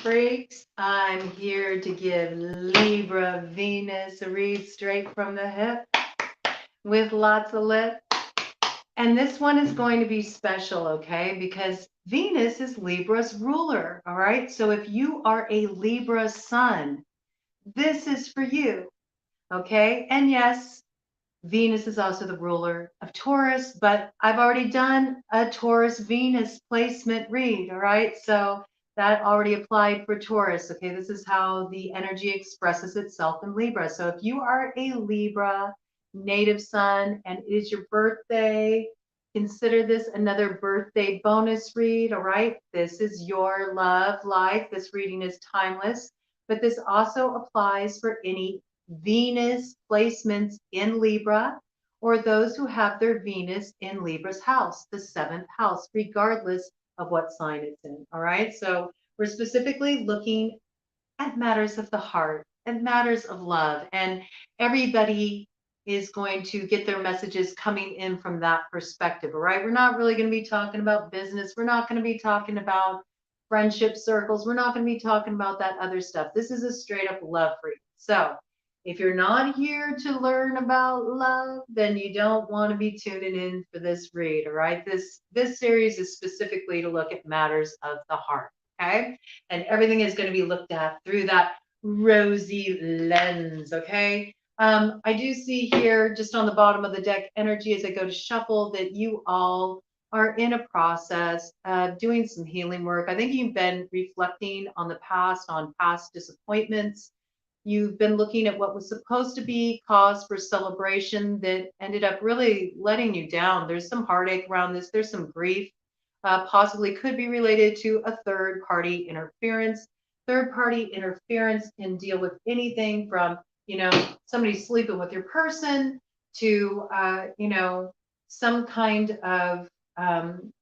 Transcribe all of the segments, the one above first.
freaks. I'm here to give Libra Venus a read straight from the hip with lots of lip. And this one is going to be special, okay? Because Venus is Libra's ruler, all right? So if you are a Libra Sun, this is for you, okay? And yes, Venus is also the ruler of Taurus, but I've already done a Taurus Venus placement read, all right? So that already applied for Taurus, okay? This is how the energy expresses itself in Libra. So if you are a Libra native sun and it is your birthday, consider this another birthday bonus read, all right? This is your love life. This reading is timeless, but this also applies for any Venus placements in Libra, or those who have their Venus in Libra's house, the seventh house, regardless of what sign it's in. All right. So we're specifically looking at matters of the heart and matters of love. And everybody is going to get their messages coming in from that perspective. All right. We're not really going to be talking about business. We're not going to be talking about friendship circles. We're not going to be talking about that other stuff. This is a straight up love read. So if you're not here to learn about love, then you don't want to be tuning in for this read, all right? This series is specifically to look at matters of the heart, okay? And everything is going to be looked at through that rosy lens, okay? I do see here, just on the bottom of the deck energy as I go to shuffle, that you all are in a process of doing some healing work. I think you've been reflecting on the past, on past disappointments. You've been looking at what was supposed to be cause for celebration that ended up really letting you down. There's some heartache around this. There's some grief, possibly could be related to a third party interference. Third party interference can deal with anything from, somebody sleeping with your person to, some kind of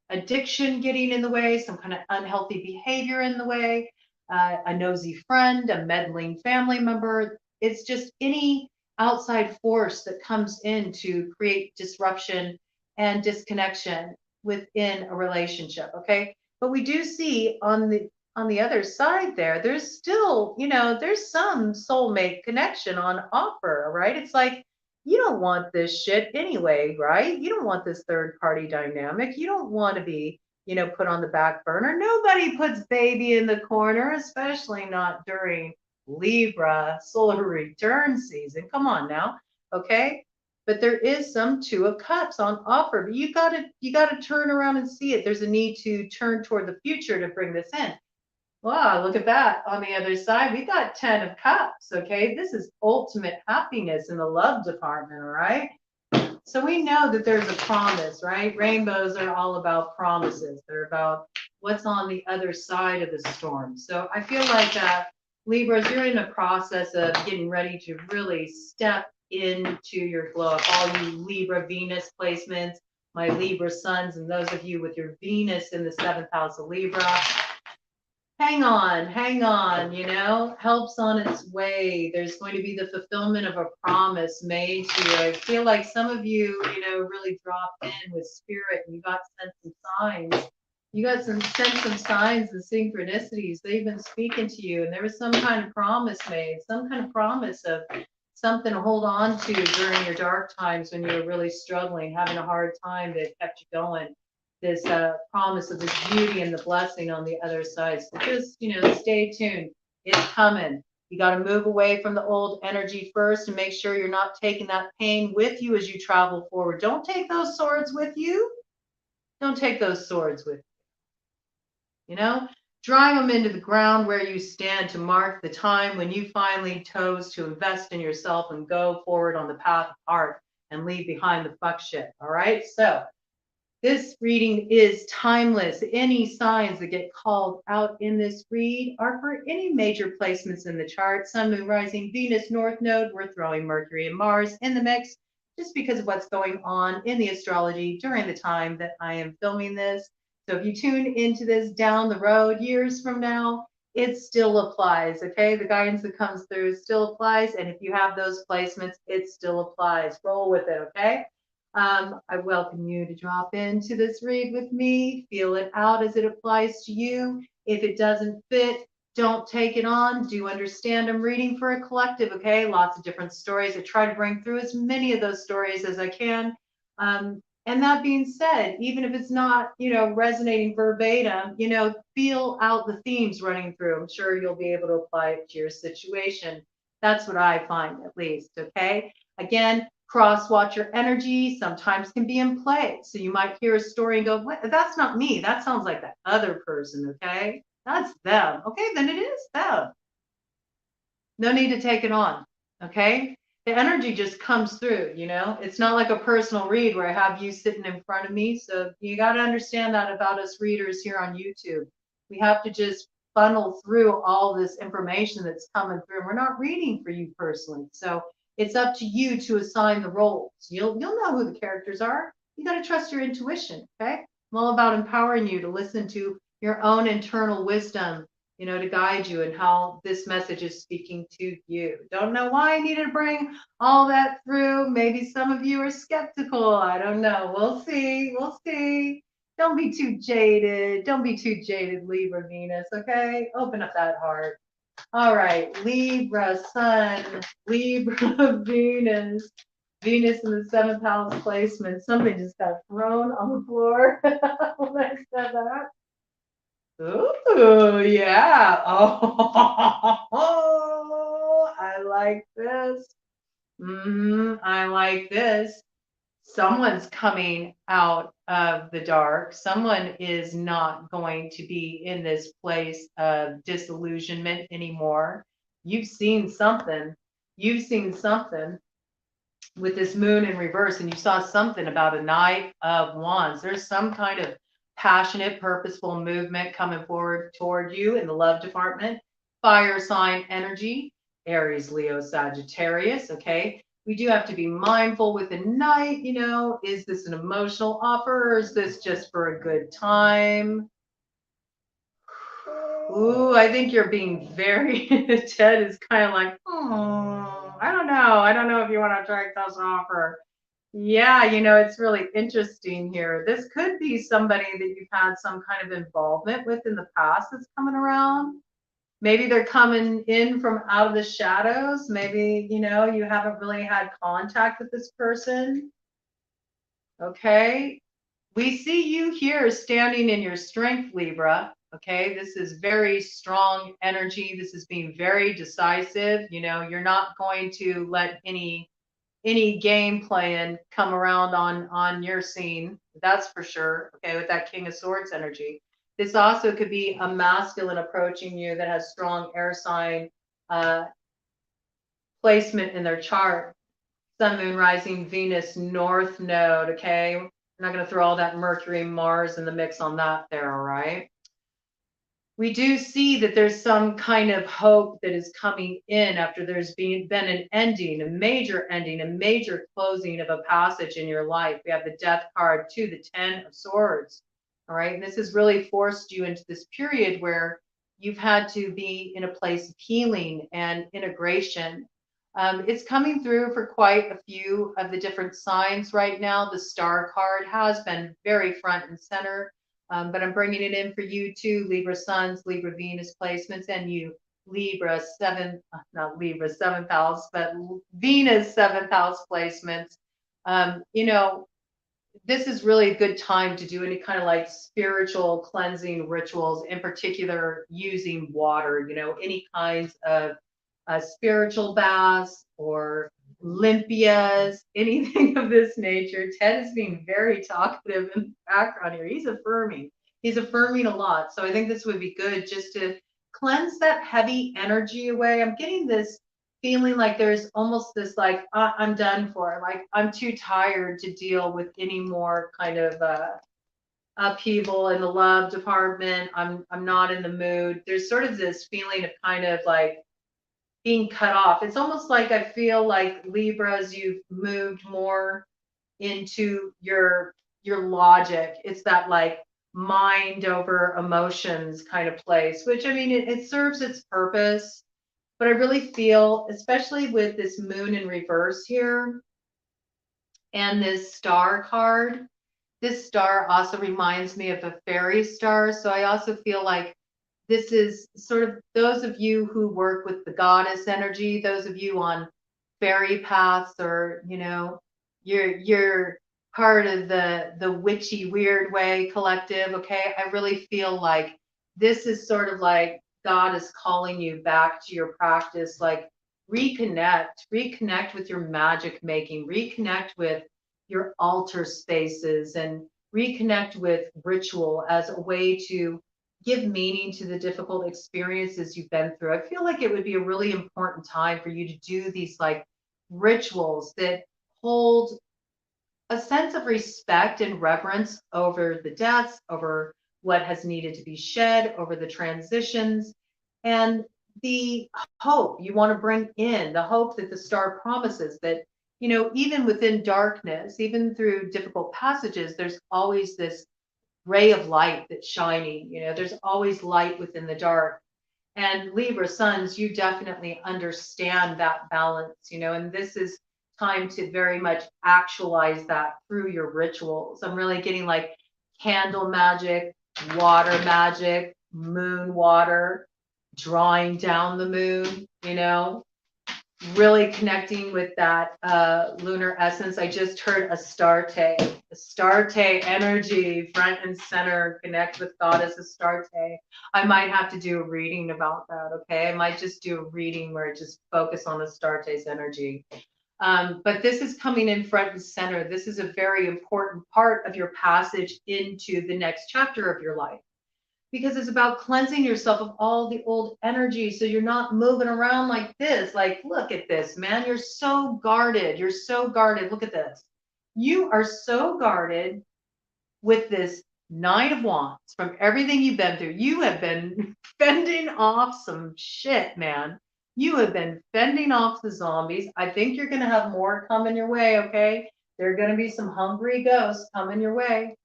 addiction getting in the way, some kind of unhealthy behavior in the way, a nosy friend, a meddling family member. It's just any outside force that comes in to create disruption and disconnection within a relationship. Okay. But we do see on the other side there, there's still, there's some soulmate connection on offer, right? It's like, you don't want this shit anyway, right? You don't want this third party dynamic. You don't want to be, put on the back burner. Nobody puts baby in the corner, especially not during Libra solar return season. Come on now. Okay. But there is some two of cups on offer, but you gotta turn around and see it. There's a need to turn toward the future to bring this in. Wow, look at that. On the other side, we got 10 of cups. Okay. This is ultimate happiness in the love department. All right. So we know that there's a promise, right? Rainbows are all about promises. They're about what's on the other side of the storm. So I feel like Libras, you're in a process of getting ready to really step into your glow up. All you Libra Venus placements, my Libra Suns, and those of you with your Venus in the seventh house of Libra, hang on, help's on its way. There's going to be the fulfillment of a promise made to you. I feel like some of you, really dropped in with spirit and you got sent some signs. You got sent some signs and synchronicities. They've been speaking to you, and there was some kind of promise made, some kind of promise of something to hold on to during your dark times when you were really struggling, having a hard time that kept you going. This promise of this beauty and the blessing on the other side. So just, stay tuned. It's coming. You got to move away from the old energy first and make sure you're not taking that pain with you as you travel forward. Don't take those swords with you. Don't take those swords with you. Drive them into the ground where you stand to mark the time when you finally chose to invest in yourself and go forward on the path of art and leave behind the fuck shit. All right. So this reading is timeless. Any signs that get called out in this read are for any major placements in the chart. Sun, Moon, Rising, Venus, North Node. We're throwing Mercury and Mars in the mix just because of what's going on in the astrology during the time that I am filming this. So if you tune into this down the road, years from now, it still applies, okay? The guidance that comes through still applies. And if you have those placements, it still applies. Roll with it, okay? I welcome you to drop into this read with me, feel it out as it applies to you. If it doesn't fit, Don't take it on. Do understand I'm reading for a collective, okay? Lots of different stories. I try to bring through as many of those stories as I can. And that being said, even if it's not, resonating verbatim, feel out the themes running through. I'm sure you'll be able to apply it to your situation. That's what I find, at least, okay? Again, cross watch your energy sometimes can be in play. So you might hear a story and go, what? That's not me. That sounds like that other person, okay? That's them. Okay, then it is them. No need to take it on. Okay? The energy just comes through, It's not like a personal read where I have you sitting in front of me. So you got to understand that about us readers here on YouTube. We have to just funnel through all this information that's coming through. We're not reading for you personally. So it's up to you to assign the roles. You'll know who the characters are. You got to trust your intuition. Okay? I'm all about empowering you to listen to your own internal wisdom, to guide you and how this message is speaking to you. Don't know why I needed to bring all that through. Maybe some of you are skeptical. I don't know. We'll see. We'll see. Don't be too jaded. Don't be too jaded, Libra Venus, okay? Open up that heart. All right, Libra Sun, Libra Venus. Venus in the 7th house placement. Something just got thrown on the floor when I said that. Ooh, yeah. Oh, I like this. I like this. Someone's coming out of the dark. Someone is not going to be in this place of disillusionment anymore. You've seen something. You've seen something with this moon in reverse, and you saw something about a Knight of Wands. There's some kind of passionate, purposeful movement coming forward toward you in the love department. Fire sign energy, Aries, Leo, Sagittarius. Okay. We do have to be mindful with the Knight, is this an emotional offer or is this just for a good time? Ooh, I think you're being very, Ted is kind of like, I don't know. I don't know if you want to attract us an offer. Yeah, it's really interesting here. This could be somebody that you've had some kind of involvement with in the past that's coming around. Maybe they're coming in from out of the shadows. Maybe, you haven't really had contact with this person. Okay. We see you here standing in your strength, Libra. Okay. This is very strong energy. This is being very decisive. You're not going to let any game playing come around on your scene. That's for sure. Okay. With that King of Swords energy. This also could be a masculine approaching you that has strong air sign placement in their chart. Sun, Moon, Rising, Venus, North Node. Okay. I'm not going to throw all that Mercury, Mars in the mix on that there. All right. We do see that there's some kind of hope that is coming in after there's been an ending, a major closing of a passage in your life. We have the Death card too, the 10 of Swords. All right. And this has really forced you into this period where you've had to be in a place of healing and integration. It's coming through for quite a few of the different signs right now. The Star card has been very front and center. But I'm bringing it in for you too, Libra Suns, Libra Venus placements, and you, Libra 7th house, but Venus 7th house placements. This is really a good time to do any kind of like spiritual cleansing rituals, in particular using water, any kinds of spiritual baths or limpias, anything of this nature. Ted is being very talkative in the background here. He's affirming. He's affirming a lot. So I think this would be good just to cleanse that heavy energy away. I'm getting this feeling like there's almost this like, I'm done for. Like I'm too tired to deal with any more kind of upheaval in the love department. I'm not in the mood. There's sort of this feeling of kind of like being cut off. It's almost like I feel like Libras, you've moved more into your logic. It's that like mind over emotions kind of place, which I mean, it serves its purpose. But I really feel, especially with this moon in reverse here and this star card, this star also reminds me of a fairy star. So I also feel like This is sort of those of you who work with the goddess energy, those of you on fairy paths, or you're part of the witchy weird way collective. Okay, I really feel like this is sort of like God is calling you back to your practice, like reconnect with your magic making, reconnect with your altar spaces, and reconnect with ritual as a way to give meaning to the difficult experiences you've been through. I feel like it would be a really important time for you to do these like rituals that hold a sense of respect and reverence over the deaths, over what has needed to be shed, over the transitions, and the hope you want to bring in, the hope that the star promises that, even within darkness, even through difficult passages, there's always this ray of light that's shining. There's always light within the dark. And Libra Suns, you definitely understand that balance, and this is time to very much actualize that through your rituals. I'm really getting like candle magic, water magic, moon water, drawing down the moon, really connecting with that lunar essence. I just heard Astarte energy, front and center, connect with Goddess Astarte. I might have to do a reading about that, okay? I might just do a reading where I just focus on Astarte's energy. But this is coming in front and center. This is a very important part of your passage into the next chapter of your life, because it's about cleansing yourself of all the old energy, so you're not moving around like this. Like, look at this, man. You're so guarded. You're so guarded. Look at this. You are so guarded with this Nine of Wands from everything you've been through. You have been fending off some shit, man. You have been fending off the zombies. I think you're going to have more coming your way, okay? There are going to be some hungry ghosts coming your way,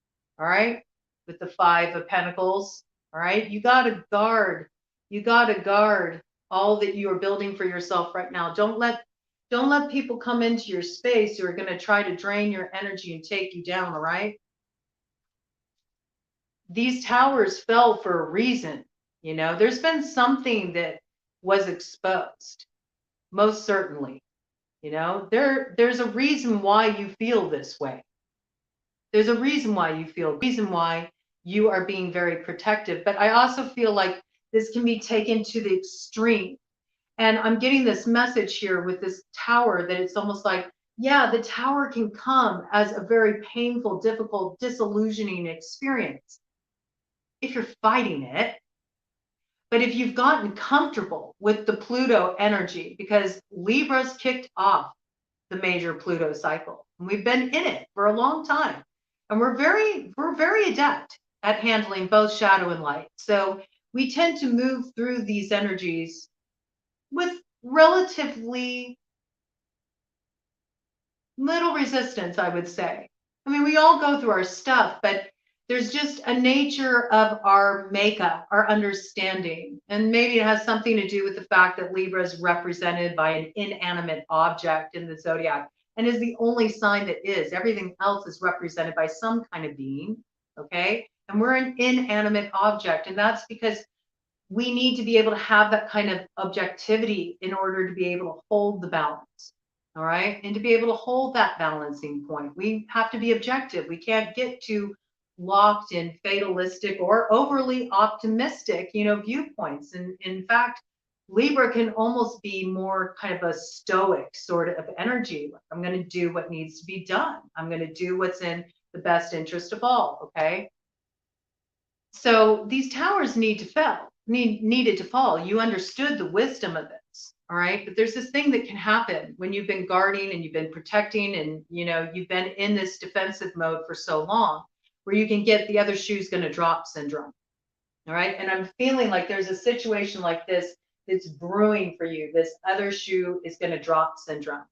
all right? With the Five of Pentacles. All right, you got to guard. You got to guard all that you are building for yourself right now. Don't let people come into your space who are going to try to drain your energy and take you down. All right. These towers fell for a reason. There's been something that was exposed. Most certainly. There's a reason why you feel this way. There's a reason why you are being very protective. But I also feel like this can be taken to the extreme. And I'm getting this message here with this tower that it's almost like, yeah, the tower can come as a very painful, difficult, disillusioning experience if you're fighting it. But if you've gotten comfortable with the Pluto energy, because Libra's kicked off the major Pluto cycle, and we've been in it for a long time. And we're very adept at handling both shadow and light. So we tend to move through these energies with relatively little resistance, I would say. I mean, we all go through our stuff, but there's just a nature of our makeup, our understanding. And maybe it has something to do with the fact that Libra is represented by an inanimate object in the zodiac and is the only sign that is. Everything else is represented by some kind of being, okay? And we're an inanimate object. And that's because we need to be able to have that kind of objectivity in order to be able to hold the balance, all right? And to be able to hold that balancing point, we have to be objective. We can't get too locked in fatalistic or overly optimistic, viewpoints. And in fact, Libra can almost be more kind of a stoic sort of energy. Like, I'm going to do what needs to be done. I'm going to do what's in the best interest of all. Okay. So these towers needed to fall. You understood the wisdom of this. All right. But there's this thing that can happen when you've been guarding and you've been protecting and, you've been in this defensive mode for so long, where you can get the other shoe's going to drop syndrome. All right. And I'm feeling like there's a situation like this that's brewing for you. This other shoe is going to drop syndrome,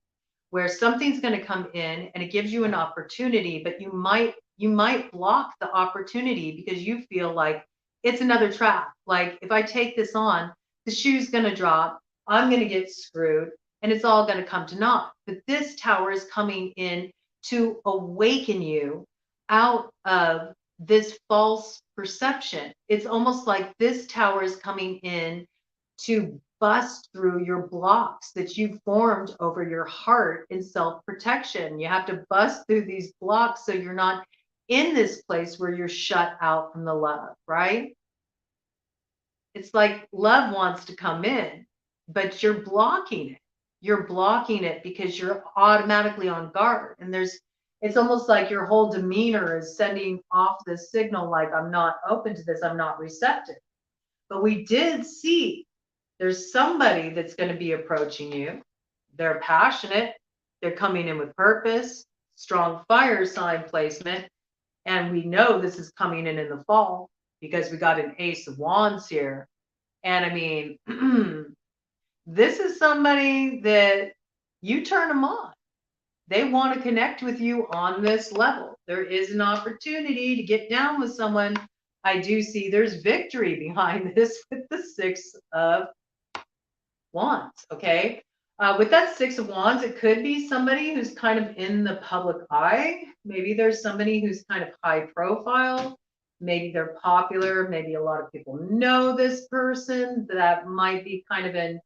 where something's going to come in and it gives you an opportunity, but you might block the opportunity because you feel like it's another trap. Like, if I take this on, the shoe's going to drop, I'm going to get screwed, and it's all going to come to naught. But this tower is coming in to awaken you out of this false perception. It's almost like this tower is coming in to bust through your blocks that you formed over your heart in self-protection. You have to bust through these blocks so you're not in this place where you're shut out from the love, right? It's like love wants to come in, but you're blocking it. You're blocking it because you're automatically on guard. And it's almost like your whole demeanor is sending off this signal like, I'm not open to this, I'm not receptive. But we did see there's somebody that's going to be approaching you. They're passionate, they're coming in with purpose, strong fire sign placement. And we know this is coming in the fall because we got an Ace of Wands here. And I mean, this is somebody that you turn them on. They want to connect with you on this level. There is an opportunity to get down with someone. I do see there's victory behind this with the Six of Wands, okay? With that Six of Wands, it could be somebody who's kind of in the public eye. Maybe there's somebody who's kind of high profile. Maybe they're popular. Maybe a lot of people know this person. That might be kind of an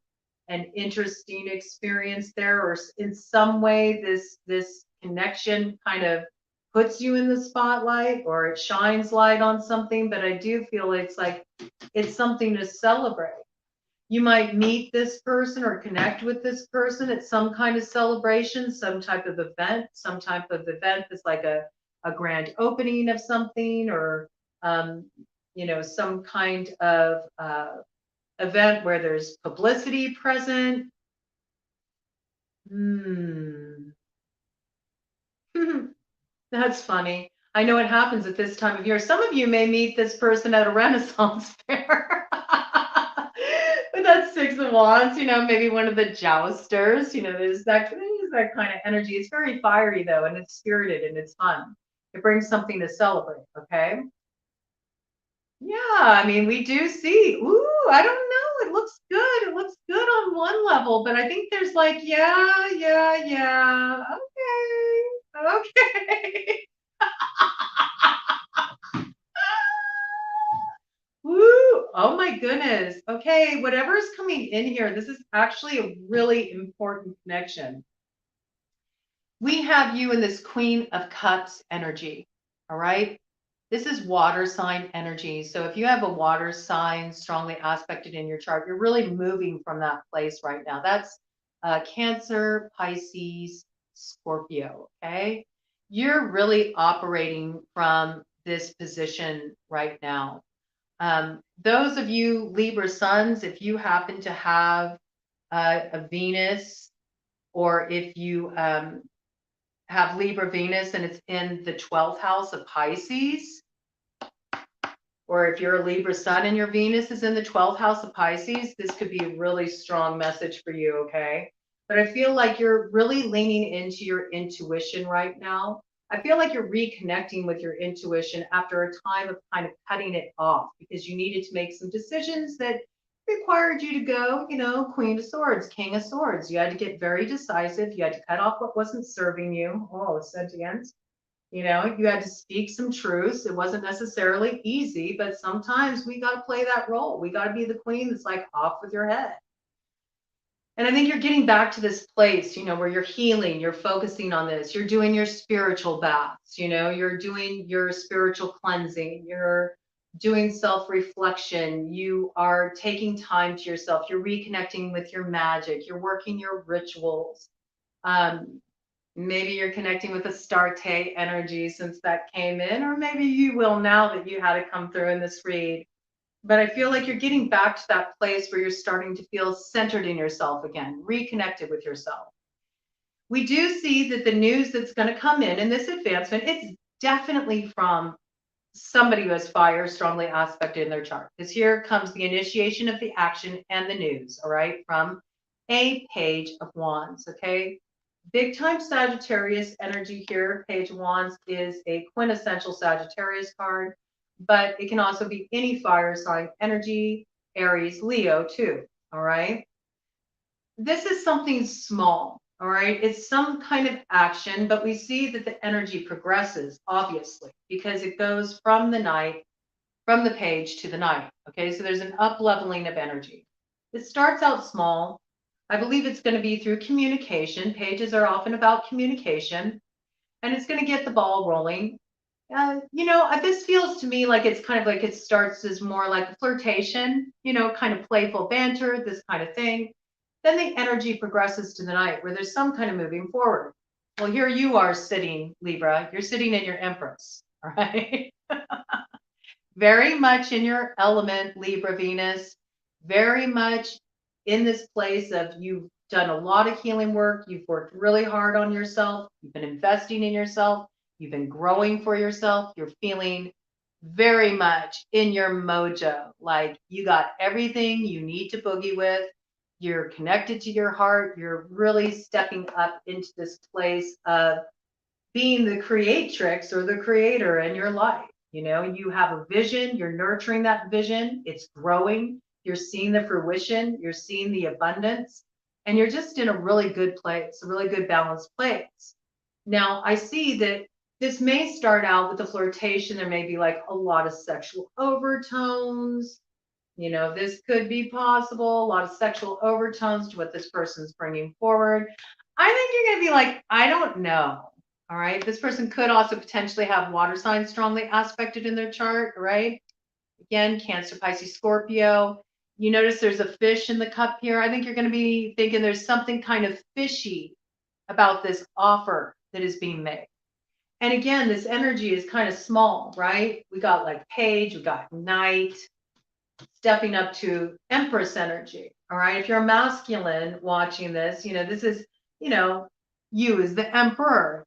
interesting experience there, or in some way this connection kind of puts you in the spotlight, or it shines light on something. But I do feel it's like it's something to celebrate. You might meet this person or connect with this person at some kind of celebration, some type of event that's like a grand opening of something, or some kind of event where there's publicity present. That's funny. I know it happens at this time of year. Some of you may meet this person at a Renaissance fair. With that Six of Wands, maybe one of the jousters, there's that kind of energy. It's very fiery though, and it's spirited and it's fun. It brings something to celebrate, okay? Yeah, I mean, we do see, I don't know, it looks good. It looks good on one level, but I think there's like, yeah, okay. Woo! Oh my goodness. Okay, whatever is coming in here, this is actually a really important connection. We have you in this Queen of Cups energy, all right? This is water sign energy. So if you have a water sign strongly aspected in your chart, you're really moving from that place right now. That's Cancer, Pisces, Scorpio, okay? You're really operating from this position right now. Those of you Libra Suns, if you happen to have a Venus, or if you have Libra Venus and it's in the 12th house of Pisces, or if you're a Libra Sun and your Venus is in the 12th house of Pisces, this could be a really strong message for you, okay? But I feel like you're really leaning into your intuition right now. I feel like you're reconnecting with your intuition after a time of kind of cutting it off because you needed to make some decisions that required you to go, Queen of Swords, King of Swords. You had to get very decisive. You had to cut off what wasn't serving you. Oh, sentience. You had to speak some truths. It wasn't necessarily easy, but sometimes we got to play that role. We got to be the queen that's like off with your head. And I think you're getting back to this place, where you're healing, you're focusing on this, you're doing your spiritual baths, you're doing your spiritual cleansing, you're doing self-reflection, you are taking time to yourself, you're reconnecting with your magic, you're working your rituals. Maybe you're connecting with Astarte energy since that came in, or maybe you will now that you had it come through in this read. But I feel like you're getting back to that place where you're starting to feel centered in yourself again, reconnected with yourself. We do see that the news that's going to come in this advancement, it's definitely from somebody who has fire strongly aspected in their chart. Because here comes the initiation of the action and the news, all right, from a Page of Wands, okay? Big time Sagittarius energy here. Page of Wands is a quintessential Sagittarius card, but it can also be any fire sign energy, Aries, Leo too, all right? This is something small, all right? It's some kind of action, but we see that the energy progresses, obviously, because it goes from the night from the page to the night. Okay, so there's an up leveling of energy. It starts out small. I believe it's going to be through communication. Pages are often about communication, and it's going to get the ball rolling. This feels to me like it's kind of like it starts as more like a flirtation, kind of playful banter, this kind of thing. Then the energy progresses to the night where there's some kind of moving forward. Well, here you are sitting, Libra. You're sitting in your Empress, all right? Very much in your element, Libra Venus. Very much in this place of you've done a lot of healing work. You've worked really hard on yourself. You've been investing in yourself. You've been growing for yourself. You're feeling very much in your mojo. Like you got everything you need to boogie with. You're connected to your heart. You're really stepping up into this place of being the creatrix or the creator in your life. You have a vision. You're nurturing that vision. It's growing. You're seeing the fruition. You're seeing the abundance. And you're just in a really good place, a really good balanced place. Now, I see that this may start out with a flirtation. There may be like a lot of sexual overtones. This could be possible. A lot of sexual overtones to what this person's bringing forward. I think you're going to be like, I don't know. All right. This person could also potentially have water signs strongly aspected in their chart. Right. Again, Cancer, Pisces, Scorpio. You notice there's a fish in the cup here. I think you're going to be thinking there's something kind of fishy about this offer that is being made. And again, this energy is kind of small, right? We got like page, we got night, stepping up to Empress energy. All right. If you're a masculine watching this, this is, you as the emperor,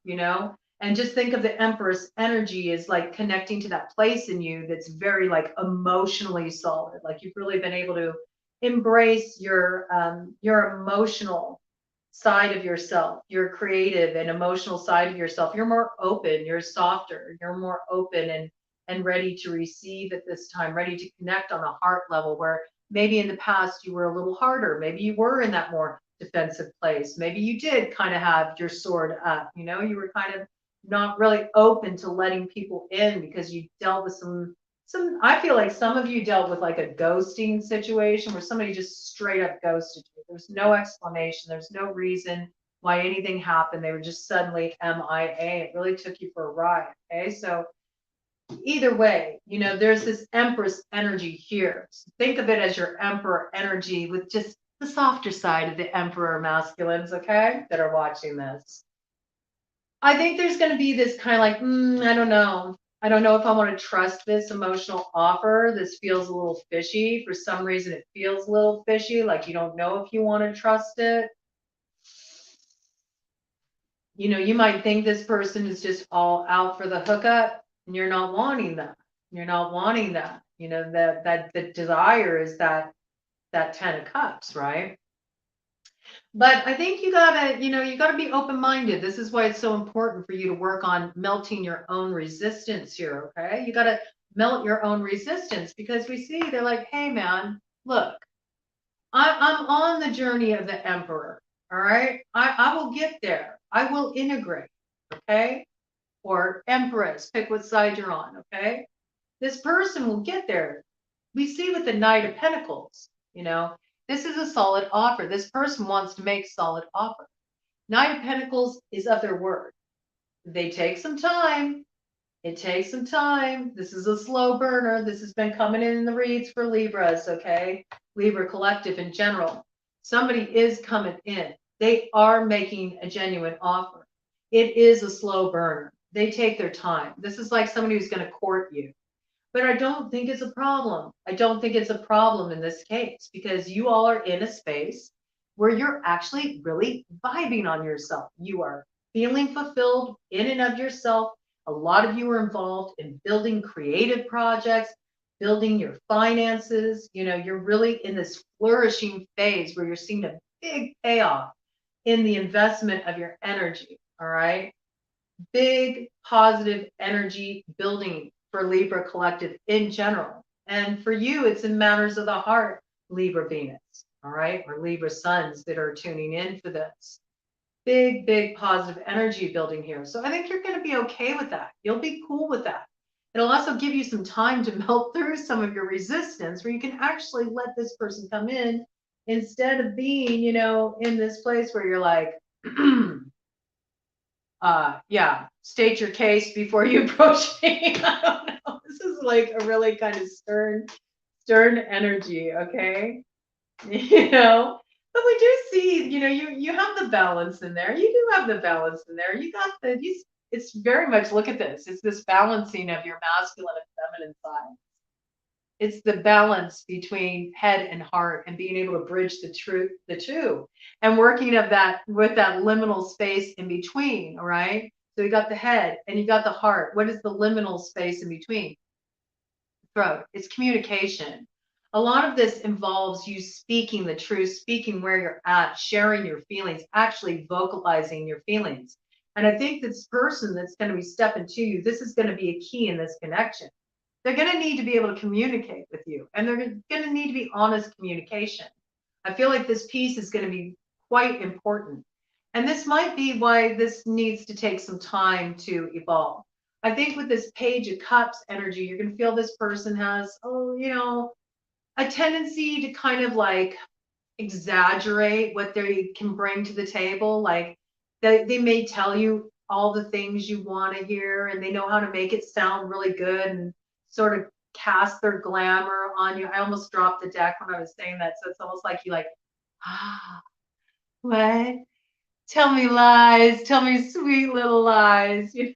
and just think of the Empress energy as like connecting to that place in you that's very like emotionally solid. Like you've really been able to embrace your emotional side of yourself, your creative and emotional side of yourself. You're more open, you're softer, you're more open and ready to receive at this time, ready to connect on a heart level where maybe in the past you were a little harder. Maybe you were in that more defensive place. Maybe you did kind of have your sword up, you were kind of not really open to letting people in because you dealt with some, I feel like some of you dealt with like a ghosting situation where somebody just straight up ghosted you. There's no explanation. There's no reason why anything happened. They were just suddenly MIA. It really took you for a ride. Okay. So either way, there's this Empress energy here. So think of it as your Emperor energy with just the softer side of the Emperor masculines, okay, that are watching this. I think there's going to be this kind of like, I don't know. I don't know if I want to trust this emotional offer. This feels a little fishy. For some reason, it feels a little fishy, like you don't know if you want to trust it. You might think this person is just all out for the hookup, and you're not wanting that. You're not wanting that. That the desire is that 10 of Cups, right? But I think you gotta be open-minded. This is why it's so important for you to work on melting your own resistance here, okay? You gotta melt your own resistance because we see they're like, hey man, look, I'm on the journey of the Emperor, all right? I will get there. I will integrate, okay? Or Empress, pick what side you're on, okay? This person will get there. We see with the Knight of Pentacles, this is a solid offer. This person wants to make solid offer. Knight of Pentacles is of their word. They take some time. It takes some time. This is a slow burner. This has been coming in the reads for Libras, okay? Libra collective in general. Somebody is coming in. They are making a genuine offer. It is a slow burner. They take their time. This is like somebody who's going to court you. But I don't think it's a problem. I don't think it's a problem in this case because you all are in a space where you're actually really vibing on yourself. You are feeling fulfilled in and of yourself. A lot of you are involved in building creative projects, building your finances. You're really in this flourishing phase where you're seeing a big payoff in the investment of your energy. All right. Big positive energy building for Libra collective in general. And for you, it's in matters of the heart, Libra Venus, all right, or Libra Suns that are tuning in for this. Big positive energy building here. So I think you're going to be okay with that. You'll be cool with that. It'll also give you some time to melt through some of your resistance where you can actually let this person come in instead of being, in this place where you're like, yeah, state your case before you approach me. I don't know. This is like a really kind of stern energy, okay? But we do see, you have the balance in there. You do have the balance in there. You got it's very much, look at this. It's this balancing of your masculine and feminine side. It's the balance between head and heart and being able to bridge the two and working of that with that liminal space in between. All right. So you got the head and you got the heart. What is the liminal space in between? Throat. It's communication. A lot of this involves you speaking the truth, speaking where you're at, sharing your feelings, actually vocalizing your feelings. And I think this person that's going to be stepping to you, this is going to be a key in this connection. They're going to need to be able to communicate with you, and they're going to need to be honest communication. I feel like this piece is going to be quite important. And this might be why this needs to take some time to evolve. I think with this Page of Cups energy, you're going to feel this person has, a tendency to kind of like exaggerate what they can bring to the table. Like they may tell you all the things you want to hear, and they know how to make it sound really good and sort of cast their glamour on you. I almost dropped the deck when I was saying that. So it's almost like you like, what? Tell me lies, tell me sweet little lies. It's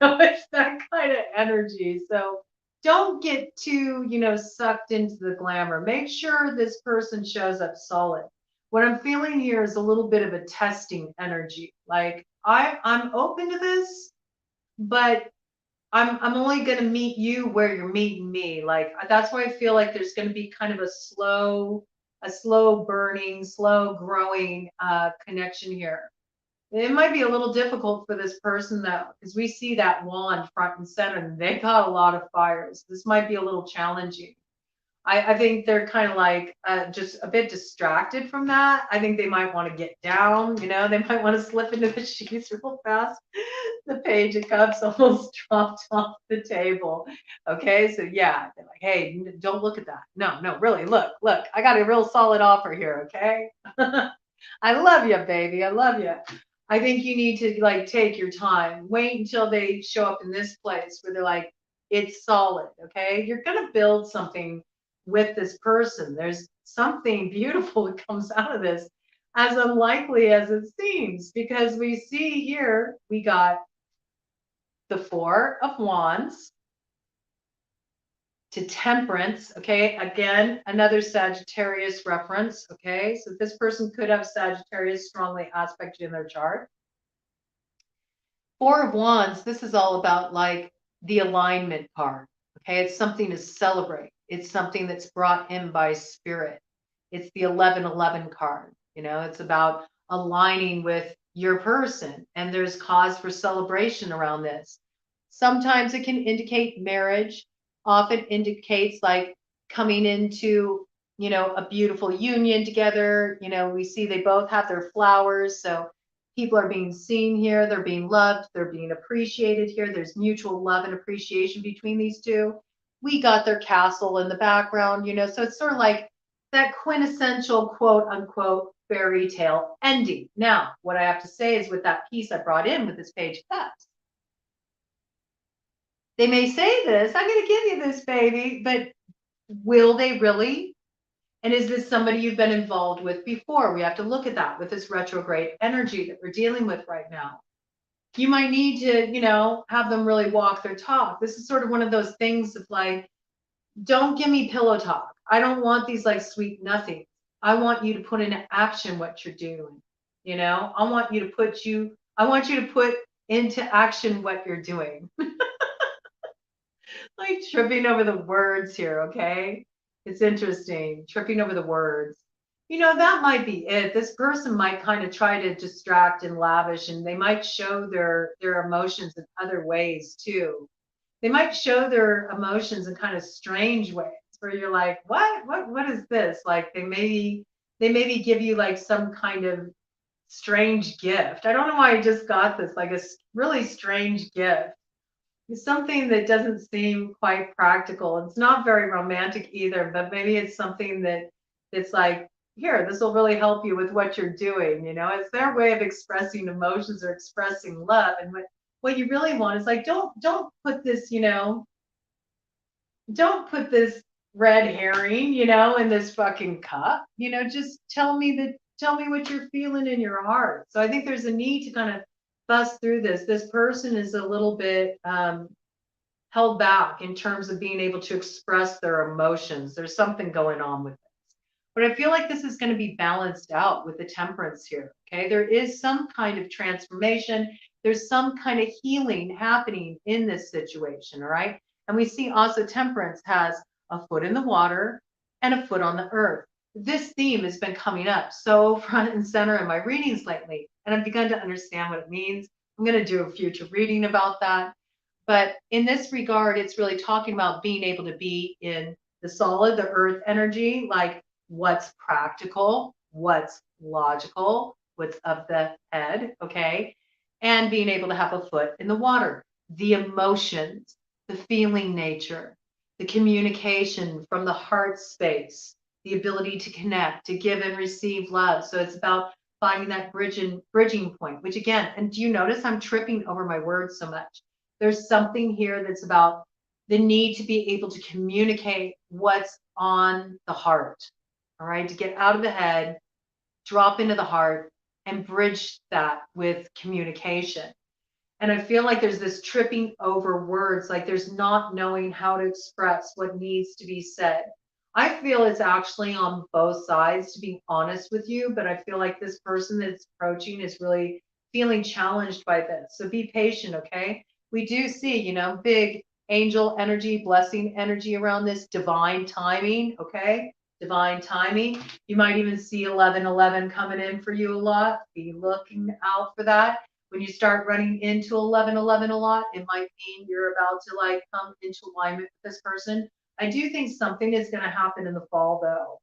that kind of energy. So don't get too, sucked into the glamour. Make sure this person shows up solid. What I'm feeling here is a little bit of a testing energy. Like I'm open to this, but I'm only going to meet you where you're meeting me. Like that's why I feel like there's going to be kind of a slow burning, slow growing connection here. It might be a little difficult for this person because we see that wand front and center, and they got a lot of fires. This might be a little challenging. I think they're kind of like just a bit distracted from that. I think they might want to get down, they might want to slip into the sheets real fast. The Page of Cups almost dropped off the table. Okay, so yeah, they're like, hey, don't look at that. No, really, look, I got a real solid offer here, okay? I love you, baby, I love you. I think you need to like take your time. Wait until they show up in this place where they're like, it's solid, okay? You're going to build something with this person. There's something beautiful that comes out of this, as unlikely as it seems, because we see here, we got the Four of Wands to Temperance, okay? Again, another Sagittarius reference, okay? So this person could have Sagittarius strongly aspected in their chart. Four of Wands, this is all about like the alignment part, okay? It's something to celebrate. It's something that's brought in by spirit. It's the 1111 card, it's about aligning with your person, and there's cause for celebration around this. Sometimes it can indicate marriage, often indicates like coming into, a beautiful union together. We see they both have their flowers, so people are being seen here, they're being loved, they're being appreciated here. There's mutual love and appreciation between these two. We got their castle in the background, so it's sort of like that quintessential quote unquote fairy tale ending. Now, what I have to say is with that piece I brought in with this Page of Cups, they may say this, I'm going to give you this, baby, but will they really? And is this somebody you've been involved with before? We have to look at that with this retrograde energy that we're dealing with right now. You might need to, have them really walk their talk. This is sort of one of those things of like, don't give me pillow talk. I don't want these like sweet nothings. I want you to put into action what you're doing. I want you to put into action what you're doing. Like tripping over the words here, okay? It's interesting, tripping over the words. That might be it. This person might kind of try to distract and lavish, and they might show their emotions in other ways too. They might show their emotions in kind of strange ways where you're like, what is this? Like they maybe give you like some kind of strange gift. I don't know why I just got this, like a really strange gift. something that doesn't seem quite practical. It's not very romantic either, but maybe it's something that it's like, here, this will really help you with what you're doing. It's their way of expressing emotions or expressing love. And what you really want is like, don't put this, don't put this red herring, in this fucking cup. Just tell me what you're feeling in your heart. So I think there's a need to kind of bust through this. This person is a little bit held back in terms of being able to express their emotions. There's something going on with this. But I feel like this is going to be balanced out with the temperance here. Okay. There is some kind of transformation. There's some kind of healing happening in this situation. All right. And we see also temperance has a foot in the water and a foot on the earth. This theme has been coming up so front and center in my readings lately, and I've begun to understand what it means. I'm going to do a future reading about that. But in this regard, it's really talking about being able to be in the solid, the earth energy, like what's practical, what's logical, what's of the head, okay? And being able to have a foot in the water, the emotions, the feeling nature, the communication from the heart space, the ability to connect, to give and receive love. So it's about finding that bridging point, which again, and do you notice I'm tripping over my words so much? There's something here that's about the need to be able to communicate what's on the heart, all right, to get out of the head, drop into the heart, and bridge that with communication. And I feel like there's this tripping over words, like there's not knowing how to express what needs to be said. I feel it's actually on both sides, to be honest with you, but I feel like this person that's approaching is really feeling challenged by this. So be patient, okay? We do see, big angel energy, blessing energy around this divine timing, okay? Divine timing. You might even see 1111 coming in for you a lot. Be looking out for that. When you start running into 1111 a lot, it might mean you're about to like come into alignment with this person. I do think something is going to happen in the fall though.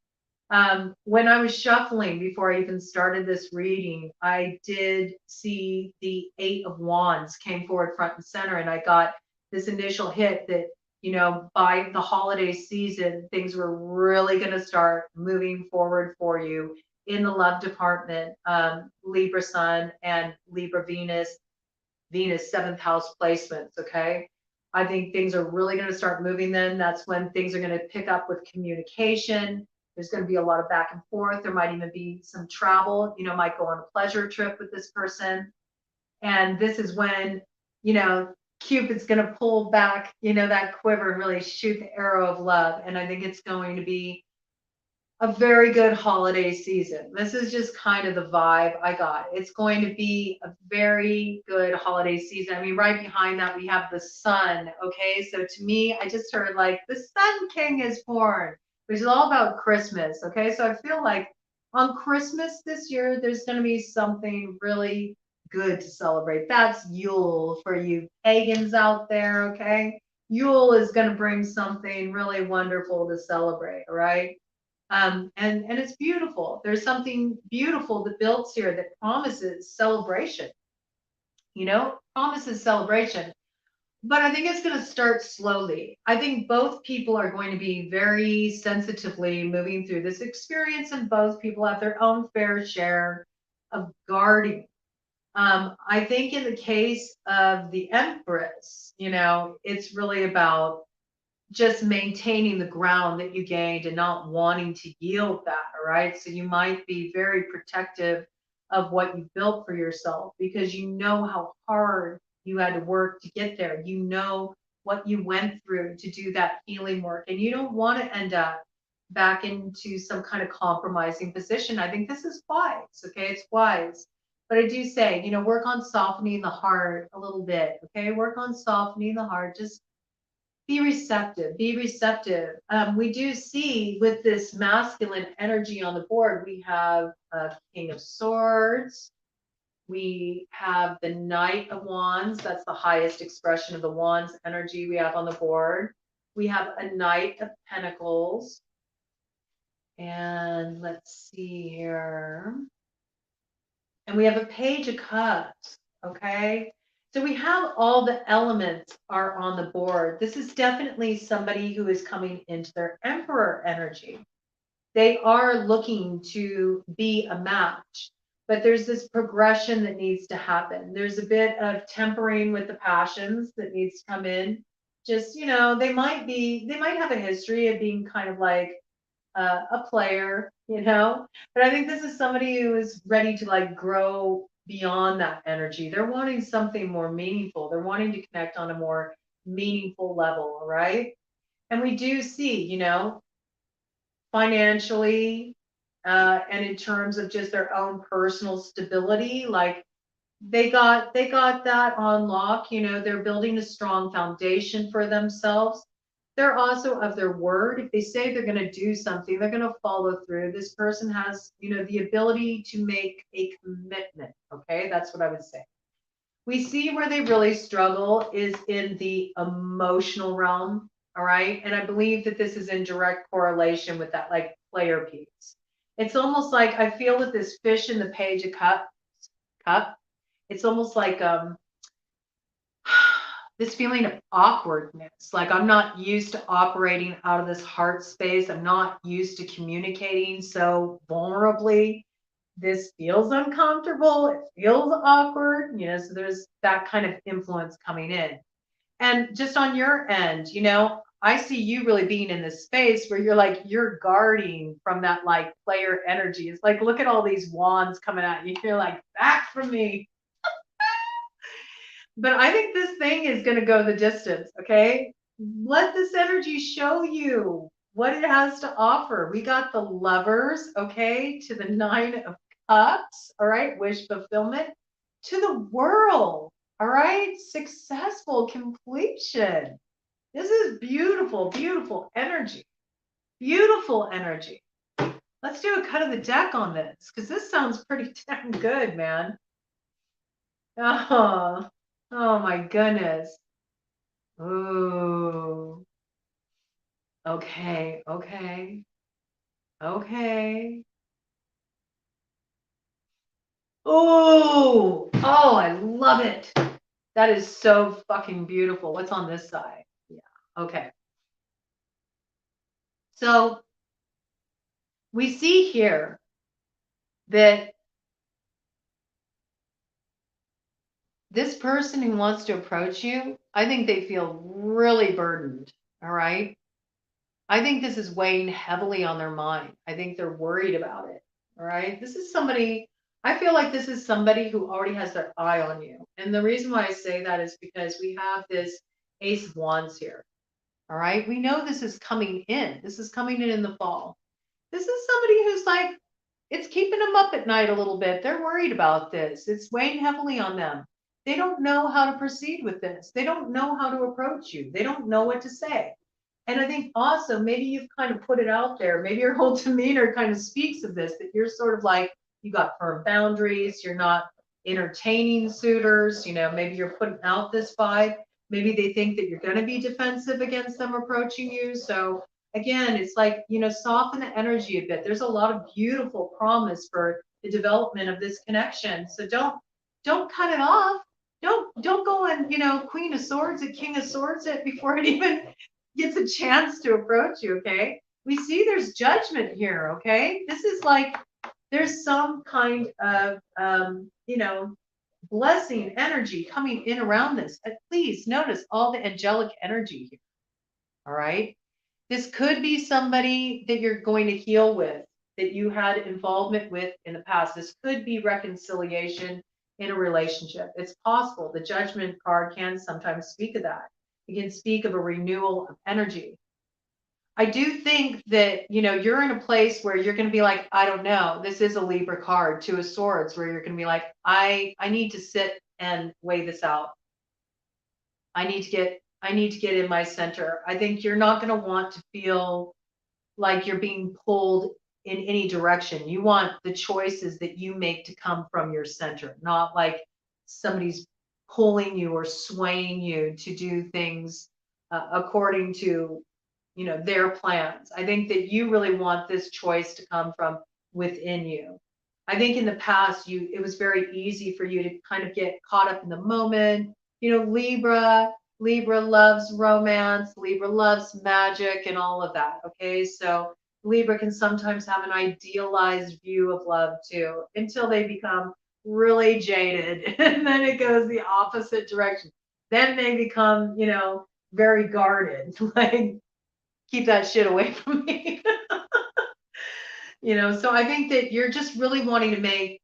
When I was shuffling before I even started this reading, I did see the Eight of Wands came forward front and center, and I got this initial hit that, by the holiday season, things were really going to start moving forward for you in the love department. Libra Sun and Libra Venus, seventh house placements. Okay. I think things are really going to start moving then. That's when things are going to pick up with communication. There's going to be a lot of back and forth. There might even be some travel, might go on a pleasure trip with this person. And this is when, Cupid's going to pull back, that quiver and really shoot the arrow of love. And I think it's going to be a very good holiday season. This is just kind of the vibe I got. It's going to be a very good holiday season. I mean, right behind that, we have the sun. Okay. So to me, I just heard like the Sun King is born, which is all about Christmas. Okay. So I feel like on Christmas this year, there's going to be something really good to celebrate. That's Yule for you pagans out there. Okay. Yule is going to bring something really wonderful to celebrate. All right. And it's beautiful. There's something beautiful that builds here that promises celebration, promises celebration. But I think it's going to start slowly. I think both people are going to be very sensitively moving through this experience, and both people have their own fair share of guarding. I think in the case of the Empress, it's really about just maintaining the ground that you gained and not wanting to yield that. All right. So you might be very protective of what you built for yourself because you know how hard you had to work to get there. You know what you went through to do that healing work, and you don't want to end up back into some kind of compromising position. I think this is wise. Okay. It's wise. But I do say, work on softening the heart a little bit. Okay. Work on softening the heart. Just be receptive. Be receptive. We do see with this masculine energy on the board, we have a King of Swords. We have the Knight of Wands. That's the highest expression of the Wands energy we have on the board. We have a Knight of Pentacles. And let's see here. And we have a Page of Cups. Okay. So we have all the elements are on the board. This is definitely somebody who is coming into their emperor energy. They are looking to be a match, but there's this progression that needs to happen. There's a bit of tempering with the passions that needs to come in. Just, they might have a history of being kind of like a player, but I think this is somebody who is ready to like grow beyond that energy. They're wanting something more meaningful. They're wanting to connect on a more meaningful level, right? And we do see, financially, and in terms of just their own personal stability, like they got that on lock. They're building a strong foundation for themselves. They're also of their word. If they say they're going to do something, they're going to follow through. This person has, the ability to make a commitment. Okay, that's what I would say. We see where they really struggle is in the emotional realm. All right. And I believe that this is in direct correlation with that like player piece. It's almost like I feel with this fish in the page of cup. It's almost like this feeling of awkwardness. Like I'm not used to operating out of this heart space. I'm not used to communicating so vulnerably. This feels uncomfortable. It feels awkward, so there's that kind of influence coming in. And just on your end, I see you really being in this space where you're guarding from that like player energy. It's like, look at all these wands coming at you. You're like, back from me. But I think this thing is going to go the distance. Okay. Let this energy show you what it has to offer. We got the lovers, okay, to the 9 of cups. All right. Wish fulfillment to the world. All right. Successful completion. This is beautiful, beautiful energy. Beautiful energy. Let's do a cut of the deck on this because this sounds pretty damn good, man. Oh, oh my goodness. Ooh. Okay, okay, okay. Ooh, oh, I love it. That is so fucking beautiful. What's on this side? Yeah, okay. So we see here that this person who wants to approach you, I think they feel really burdened. All right. I think this is weighing heavily on their mind. I think they're worried about it. All right. This is somebody, I feel like this is somebody who already has their eye on you. And the reason why I say that is because we have this Ace of Wands here. All right. We know this is coming in. This is coming in the fall. This is somebody who's like, it's keeping them up at night a little bit. They're worried about this. It's weighing heavily on them. They don't know how to proceed with this. They don't know how to approach you. They don't know what to say. And I think also maybe you've kind of put it out there. Maybe your whole demeanor kind of speaks of this, that you're sort of like, you got firm boundaries. You're not entertaining suitors. Maybe you're putting out this vibe. Maybe they think that you're going to be defensive against them approaching you. So again, it's like, soften the energy a bit. There's a lot of beautiful promise for the development of this connection. So don't cut it off. Don't go and, Queen of Swords it, King of Swords it before it even gets a chance to approach you, okay? We see there's judgment here, okay? This is like there's some kind of blessing energy coming in around this. Please notice all the angelic energy here. All right. This could be somebody that you're going to heal with, that you had involvement with in the past. This could be reconciliation in a relationship. It's possible. The judgment card can sometimes speak of that. It can speak of a renewal of energy. I do think that, you're in a place where you're going to be like, I don't know. This is a Libra card, Two of Swords, where you're going to be like, I need to sit and weigh this out. I need to get in my center. I think you're not going to want to feel like you're being pulled in any direction. You want the choices that you make to come from your center, not like somebody's pulling you or swaying you to do things according to, their plans. I think that you really want this choice to come from within you. I think in the past, it was very easy for you to kind of get caught up in the moment, You know, Libra loves romance, Libra loves magic and all of that. Okay. So Libra can sometimes have an idealized view of love too, until they become really jaded. And then it goes the opposite direction. Then they become, you know, very guarded. Like, keep that shit away from me. You know, so I think that you're just really wanting to make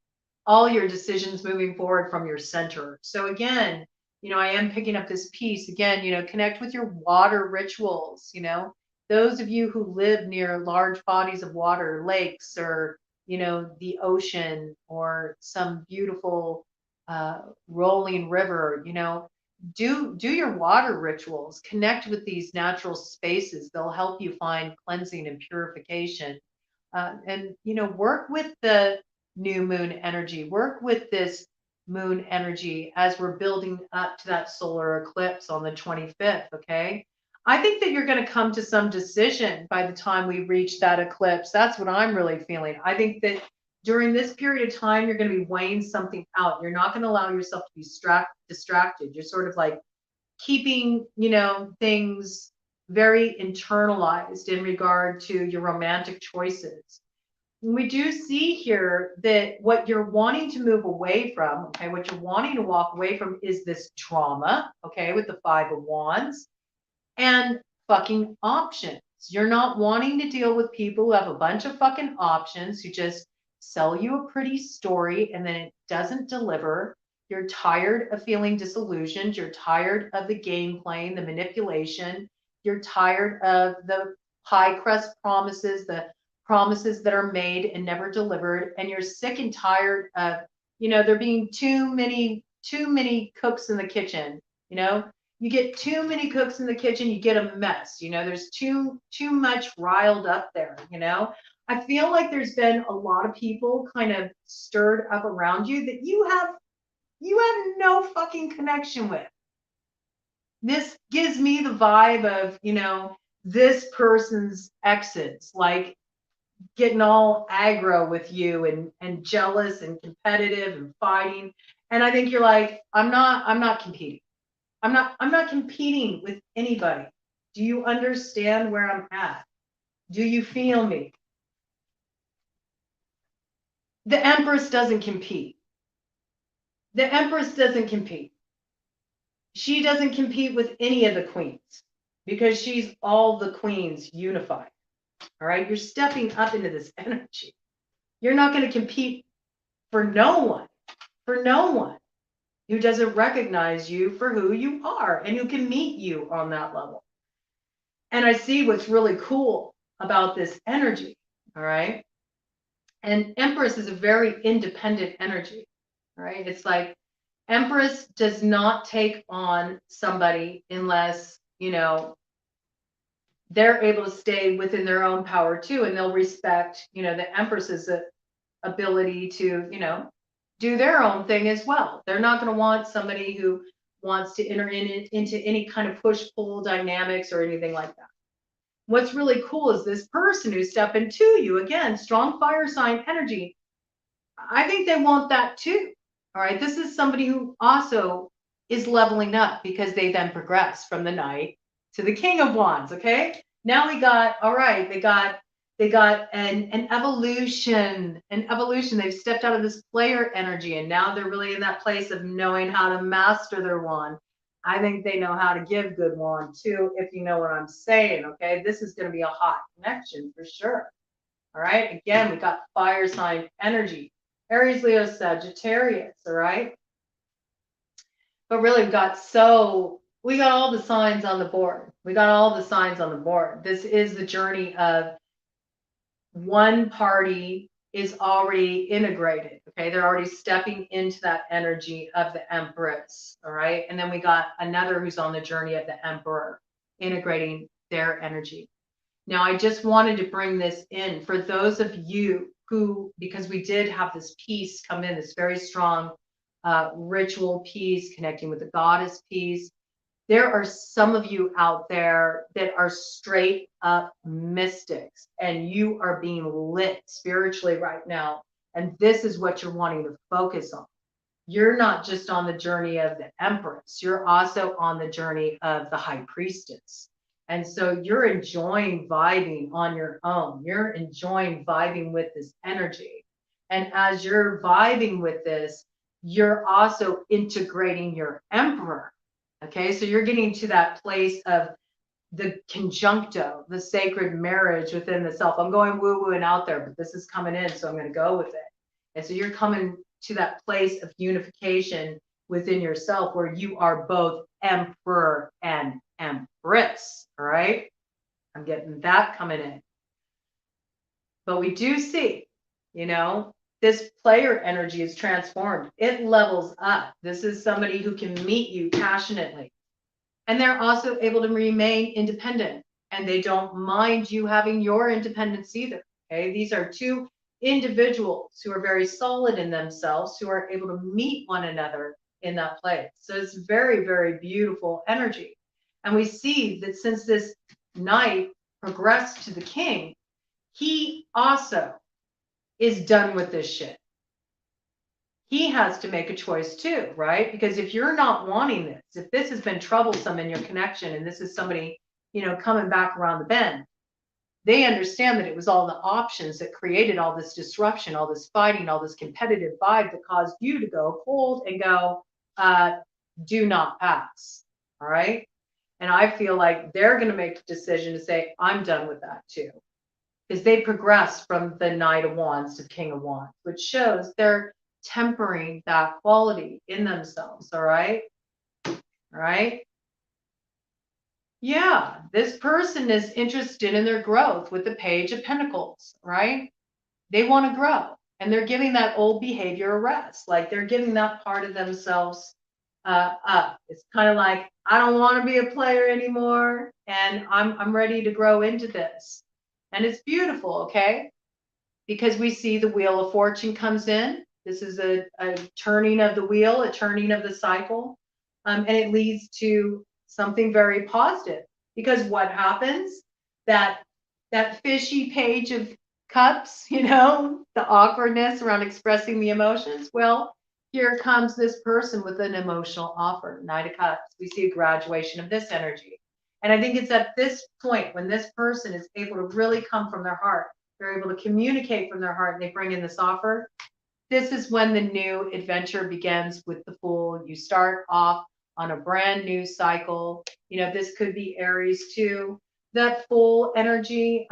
all your decisions moving forward from your center. So again, you know, I am picking up this piece again, you know, connect with your water rituals, you know, those of you who live near large bodies of water, lakes, or, you know, the ocean, or some beautiful rolling river, you know, do your water rituals, connect with these natural spaces. They'll help you find cleansing and purification. And you know, work with the new moon energy, work with this moon energy as we're building up to that solar eclipse on the 25th. Okay, I think that you're going to come to some decision by the time we reach that eclipse. That's what I'm really feeling. I think that during this period of time, you're going to be weighing something out. You're not going to allow yourself to be distracted. You're sort of like keeping, you know, things very internalized in regard to your romantic choices. We do see here that what you're wanting to move away from, okay, what you're wanting to walk away from is this trauma, okay, with the Five of Wands, and fucking options. You're not wanting to deal with people who have a bunch of fucking options, who just sell you a pretty story and then it doesn't deliver. You're tired of feeling disillusioned. You're tired of the game playing, the manipulation. You're tired of the high crest promises, the promises that are made and never delivered. And you're sick and tired of, you know, there being too many cooks in the kitchen. You know, you get too many cooks in the kitchen, you get a mess. You know, there's too much riled up there. You know, I feel like there's been a lot of people kind of stirred up around you that you have no fucking connection with. This gives me the vibe of, you know, this person's exes, like getting all aggro with you and jealous and competitive and fighting. And I think you're like, I'm not competing. I'm not competing with anybody. Do you understand where I'm at? Do you feel me? The Empress doesn't compete. The Empress doesn't compete. She doesn't compete with any of the queens because she's all the queens unified. All right. You're stepping up into this energy. You're not going to compete for no one who doesn't recognize you for who you are and who can meet you on that level. And I see what's really cool about this energy. All right. And Empress is a very independent energy. All right. It's like Empress does not take on somebody unless, you know, they're able to stay within their own power too. And they'll respect, you know, the Empress's ability to, you know, do their own thing as well. They're not going to want somebody who wants to enter into any kind of push-pull dynamics or anything like that. What's really cool is this person who's stepping to you, again, strong fire sign energy. I think they want that too. All right. This is somebody who also is leveling up because they then progress from the Knight to the King of Wands. Okay. Now we got, all right, they got an evolution, They've stepped out of this player energy and now they're really in that place of knowing how to master their wand. I think they know how to give good wand too, if you know what I'm saying. Okay. This is going to be a hot connection for sure. All right. Again, we got fire sign energy. Aries, Leo, Sagittarius, all right? But really, we got all the signs on the board. This is the journey of one party is already integrated, okay? They're already stepping into that energy of the Empress, all right? And then we got another who's on the journey of the Emperor, integrating their energy. Now, I just wanted to bring this in for those of you who, because we did have this piece come in, this very strong ritual piece connecting with the goddess piece. There are some of you out there that are straight up mystics and you are being lit spiritually right now. And this is what you're wanting to focus on. you're not just on the journey of the Empress, you're also on the journey of the High Priestess. And so you're enjoying vibing on your own. You're enjoying vibing with this energy. And as you're vibing with this, you're also integrating your Emperor. Okay, so you're getting to that place of the conjuncto, the sacred marriage within the self. I'm going woo woo and out there, but this is coming in, so I'm going to go with it. And so you're coming to that place of unification within yourself where you are both emperor and empress. All right. I'm getting that coming in. But we do see, you know, this player energy is transformed. It levels up. This is somebody who can meet you passionately. And they're also able to remain independent, and they don't mind you having your independence either. Okay. These are two individuals who are very solid in themselves, who are able to meet one another in that place. So it's very, very beautiful energy. And we see that since this knight progressed to the king, he also is done with this shit. He has to make a choice too, right? Because if you're not wanting this, if this has been troublesome in your connection and this is somebody, you know, coming back around the bend, they understand that it was all the options that created all this disruption, all this fighting, all this competitive vibe that caused you to go cold and go, do not pass. All right. And I feel like they're going to make a decision to say, I'm done with that too. Because they progressed from the Knight of Wands to King of Wands, which shows they're tempering that quality in themselves. All right. All right. Yeah, this person is interested in their growth with the Page of Pentacles, right? They want to grow, and they're giving that old behavior a rest. Like they're giving that part of themselves up. It's kind of like, I don't want to be a player anymore, and I'm ready to grow into this. And it's beautiful, okay? Because we see the Wheel of Fortune comes in. This is a turning of the wheel, a turning of the cycle, and it leads to something very positive. Because what happens? That fishy Page of Cups, you know, the awkwardness around expressing the emotions. Well, here comes this person with an emotional offer, Knight of Cups. We see a graduation of this energy. And I think it's at this point when this person is able to really come from their heart, they're able to communicate from their heart, and they bring in this offer. This is when the new adventure begins with the Fool. You start off on a brand new cycle. You know, this could be Aries too. That Fool energy,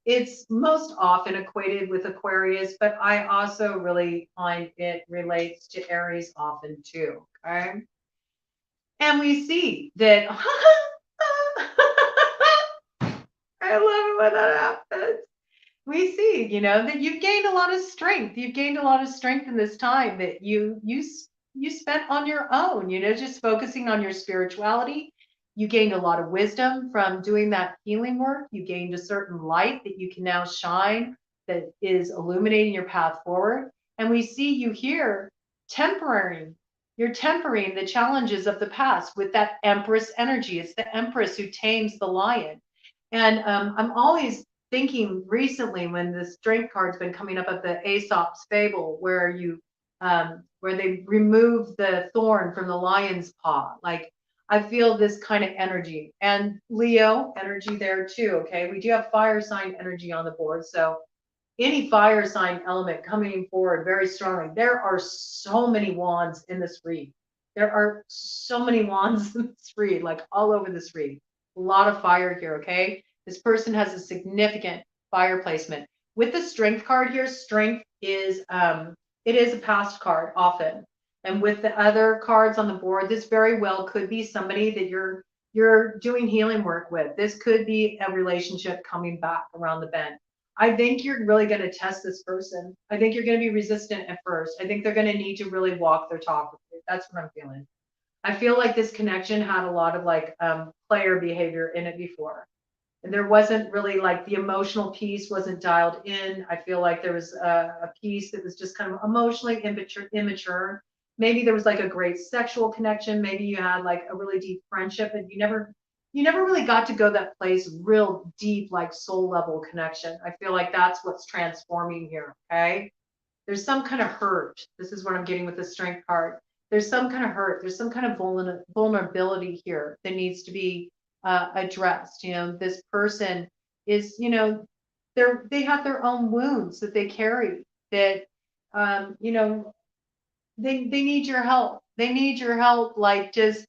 it's most often equated with Aquarius, but I also really find it relates to Aries often too. Okay. And we see that I love it when that happens. We see, you know, that you've gained a lot of strength. You've gained a lot of strength in this time that you spent on your own, you know, just focusing on your spirituality. You gained a lot of wisdom from doing that healing work. You gained a certain light that you can now shine that is illuminating your path forward. And we see you here tempering. You're tempering the challenges of the past with that Empress energy. It's the Empress who tames the lion. And I'm always thinking recently when the strength card's been coming up at the Aesop's fable, where where they remove the thorn from the lion's paw. Like I feel this kind of energy, and Leo energy there too. Okay, we do have fire sign energy on the board, so any fire sign element coming forward very strongly. There are so many wands in this read. There are so many wands in this read, like all over this read. A lot of fire here, okay? This person has a significant fire placement. With the strength card here, strength is it is a past card often. And with the other cards on the board, this very well could be somebody that you're doing healing work with. This could be a relationship coming back around the bend. I think you're really going to test this person. I think you're going to be resistant at first. I think they're going to need to really walk their talk with you. That's what I'm feeling. I feel like this connection had a lot of like player behavior in it before. And there wasn't really like the emotional piece wasn't dialed in. I feel like there was a piece that was just kind of emotionally immature. Maybe there was like a great sexual connection. Maybe you had like a really deep friendship, and you never really got to go that place, real deep, like soul level connection. I feel like that's what's transforming here. Okay. There's some kind of hurt. This is what I'm getting with the Strength card. There's some kind of hurt. There's some kind of vulnerability here that needs to be addressed. You know, this person is, you know, they have their own wounds that they carry that, you know, they need your help. They need your help, like just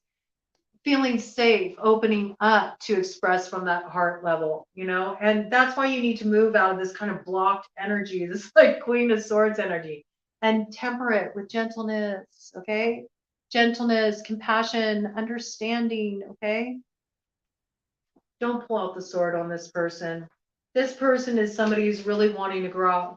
feeling safe, opening up to express from that heart level, you know, and that's why you need to move out of this kind of blocked energy, this like Queen of Swords energy, and temper it with gentleness, okay? Gentleness, compassion, understanding, okay? Don't pull out the sword on this person. This person is somebody who's really wanting to grow,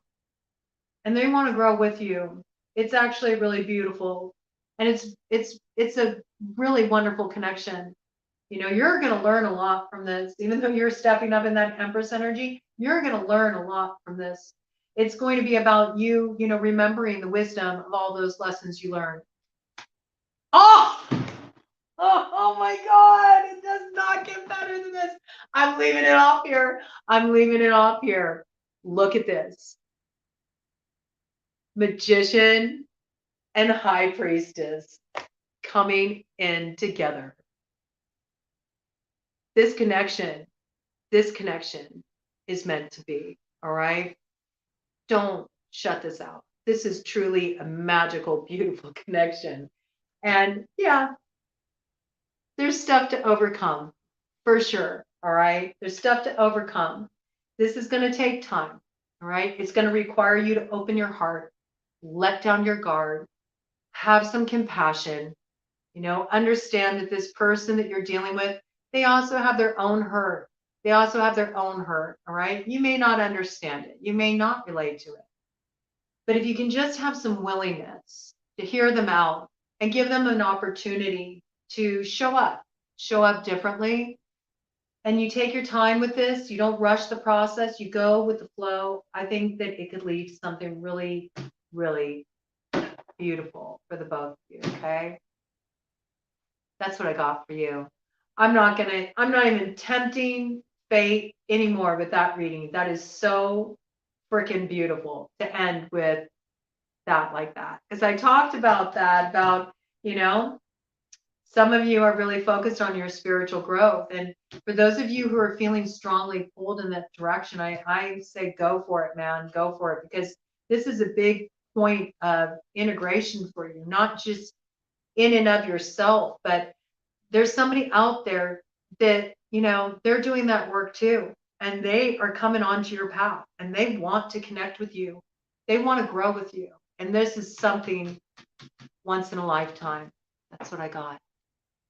and they want to grow with you. It's actually really beautiful, and it's a really wonderful connection. You know, you're going to learn a lot from this. Even though you're stepping up in that Empress energy, you're going to learn a lot from this. It's going to be about you, you know, remembering the wisdom of all those lessons you learned. Oh, oh my God, it does not get better than this. I'm leaving it off here. I'm leaving it off here. Look at this. Magician and High Priestess coming in together. This connection is meant to be, all right? Don't shut this out. This is truly a magical, beautiful connection. And yeah, there's stuff to overcome, for sure, all right? There's stuff to overcome. This is going to take time, all right? It's going to require you to open your heart, let down your guard, have some compassion, you know, understand that this person that you're dealing with, they also have their own hurt. They also have their own hurt, all right? You may not understand it. You may not relate to it. But if you can just have some willingness to hear them out and give them an opportunity to show up differently, and you take your time with this, you don't rush the process, you go with the flow, I think that it could lead to something really, really beautiful for the both of you, okay? That's what I got for you. I'm not even tempting fate anymore with that reading. That is so freaking beautiful to end with that like that. Because I talked about that, about, you know, some of you are really focused on your spiritual growth. And for those of you who are feeling strongly pulled in that direction, I say go for it, man. Go for it. Because this is a big point of integration for you, not just in and of yourself, but there's somebody out there that, you know, they're doing that work too. And they are coming onto your path and they want to connect with you. They want to grow with you. And this is something once in a lifetime. That's what I got.